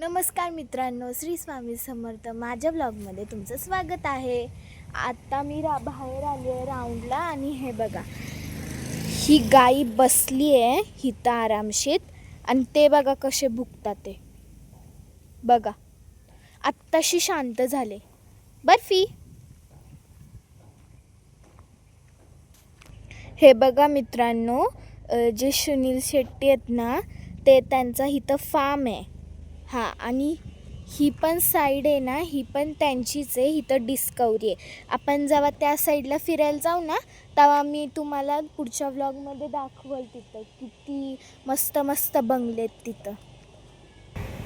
नमस्कार मित्रांनो, श्री स्वामी समर्थ. माझ्या ब्लॉगमध्ये तुमचं स्वागत आहे. आता मी बाहेर आली आहे राऊंडला आणि हे बघा, ही गाई बसली आहे हिथं आरामशीत आणि ते बघा कसे भुकतात ते बघा. आत्ताशी शांत झाले. बर्फी, हे बघा मित्रांनो, जे सुनील शेट्टी आहेत ना, ते त्यांचा इथं फार्म आहे. हां, आणि ही पण साईड आहे ना, ही पण त्यांचीच आहे. इथं डिस्कवरी आहे. आपण जेव्हा त्या साईडला फिरायला जाऊ ना, तेव्हा मी तुम्हाला पुढच्या व्लॉगमध्ये दाखवल. तिथं किती मस्त मस्त बंगले आहेत तिथं.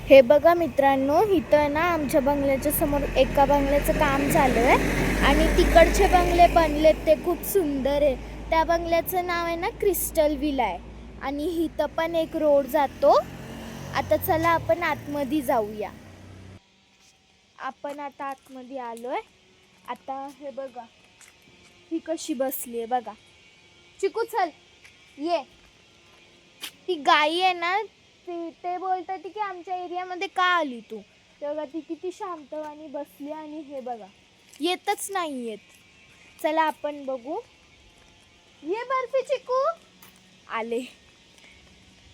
हे बघा मित्रांनो, इथं ना आमच्या बंगल्याच्या समोर एका बंगल्याचं काम चालू आहे आणि तिकडचे बंगले बनलेत ते खूप सुंदर आहे. त्या बंगल्याचं नाव आहे ना क्रिस्टल विला आहे आणि इथं पण एक रोड जातो. आता चला आपण आतमध्ये जाऊया. आपण आता आतमध्ये आलोय. आता हे बघा, ही कशी बसली आहे बघा. चिकू चल ये. ती गाई आहे ना, ते बोलतात की आमच्या एरियामध्ये का आली तू. ते बघा, ती किती शांतवानी बसली आणि हे बघा येतच नाही येत. चला आपण बघू. ये बर्फी चिकू आले.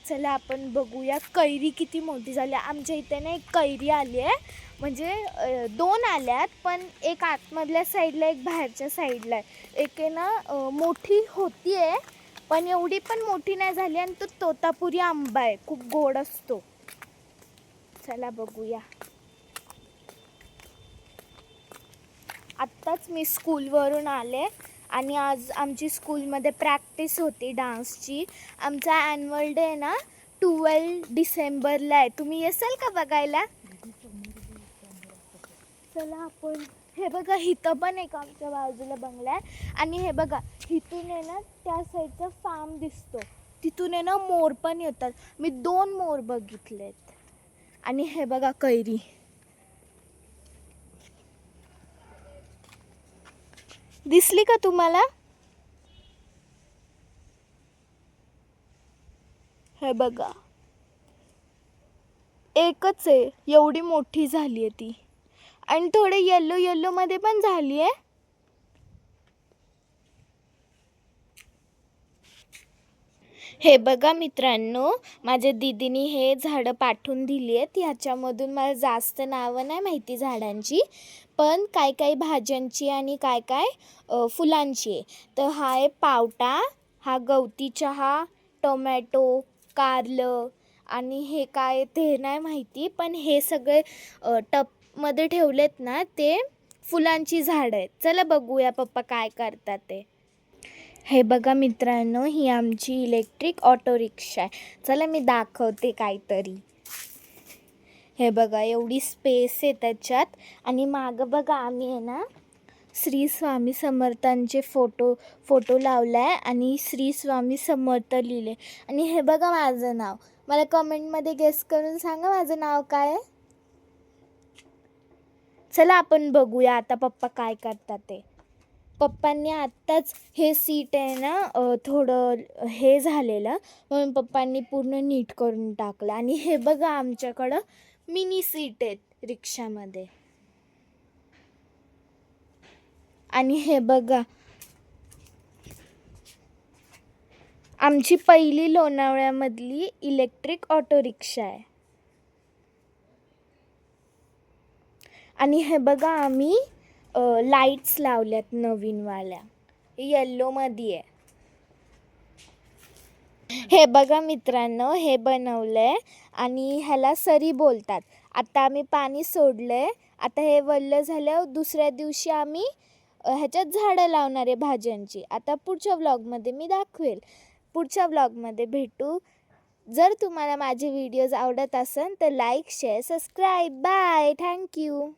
चला आपण बघूया कैरी किती मोठी झाली. आमच्या इथे ना एक कैरी आली आहे, म्हणजे दोन आल्यात, पण एक आतमधल्या साईडला एक बाहेरच्या साईडला आहे. एक आहे ना मोठी होती आहे, पण एवढी पण मोठी नाही झाली आणि तो तोतापुरी आंबा आहे, खूप गोड असतो. चला बघूया. आत्ताच मी स्कूलवरून आले आणि आज आमची स्कूलमध्ये प्रॅक्टिस होती डान्सची. आमचा ॲन्युअल डे ना 12 डिसेंबरला आहे. तुम्ही येसाल का बघायला? चला आपण, हे बघा इथं पण एक आमच्या बाजूला बंगला आहे आणि हे बघा इथून आहे ना त्या साईडचा फार्म दिसतो. तिथून आहे ना मोर पण येतात. मी 2 मोर बघितलेत. आणि हे बघा कैरी. दिसली का तुम्हाला? हे बघा, एकच आहे, एवढी मोठी झाली आहे ती आणि थोडे येलो येलो मध्ये पण झाली आहे. हे बघा मित्रांनो, माझ्या दीदीनी हे झाडं पाठवून दिली आहेत. ह्याच्यामधून मला जास्त नावं नाही माहिती झाडांची, पण काय काय भाज्यांची आणि काय काय फुलांची आहे. तर हा आहे पावटा, हा गवती चहा, टोमॅटो, कारलं आणि हे काय ते नाही माहिती, पण हे सगळे टबमध्ये ठेवलेत ना, ते फुलांची झाडं आहेत. चला बघूया पप्पा काय करतात ते. हे बघा मित्रांनो, ही आमची इलेक्ट्रिक ऑटो रिक्षा आहे. चला मी दाखवते काहीतरी. हे बघा, एवढी स्पेस आहे त्याच्यात आणि मागं बघा आम्ही आहे ना श्री स्वामी समर्थांचे फोटो लावला आहे आणि श्री स्वामी समर्थ लिहिले. आणि हे बघा माझं नाव. मला कमेंटमध्ये गेस करून सांगा माझं नाव काय आहे. चला आपण बघूया आता पप्पा काय करतात ते. पप्पांनी आत्ताच हे सीट आहे ना थोडं हे झालेलं, म्हणून पप्पांनी पूर्ण नीट करून टाकलं. आणि हे बघा आमच्याकडं मिनी सीट आहेत रिक्षामध्ये. आणि हे बघा, आमची पहिली लोणावळ्यामधली इलेक्ट्रिक ऑटो रिक्षा आहे. आणि हे बघा आम्ही लाईट्स लावल्यात नवीनवाल्या, येल्लोमध्ये आहे. हे बघा मित्रांनो, हे बनवलं आहे आणि ह्याला सरी बोलतात. आता आम्ही पाणी सोडलं आहे. आता हे वल्लं झाल्यावर दुसऱ्या दिवशी आम्ही ह्याच्यात झाडं लावणार आहे भाज्यांची. आता पुढच्या व्लॉगमध्ये मी दाखवेल. पुढच्या व्लॉगमध्ये भेटू. जर तुम्हाला माझे व्हिडिओज आवडत असेल तर like, share, subscribe. Bye. Thank you.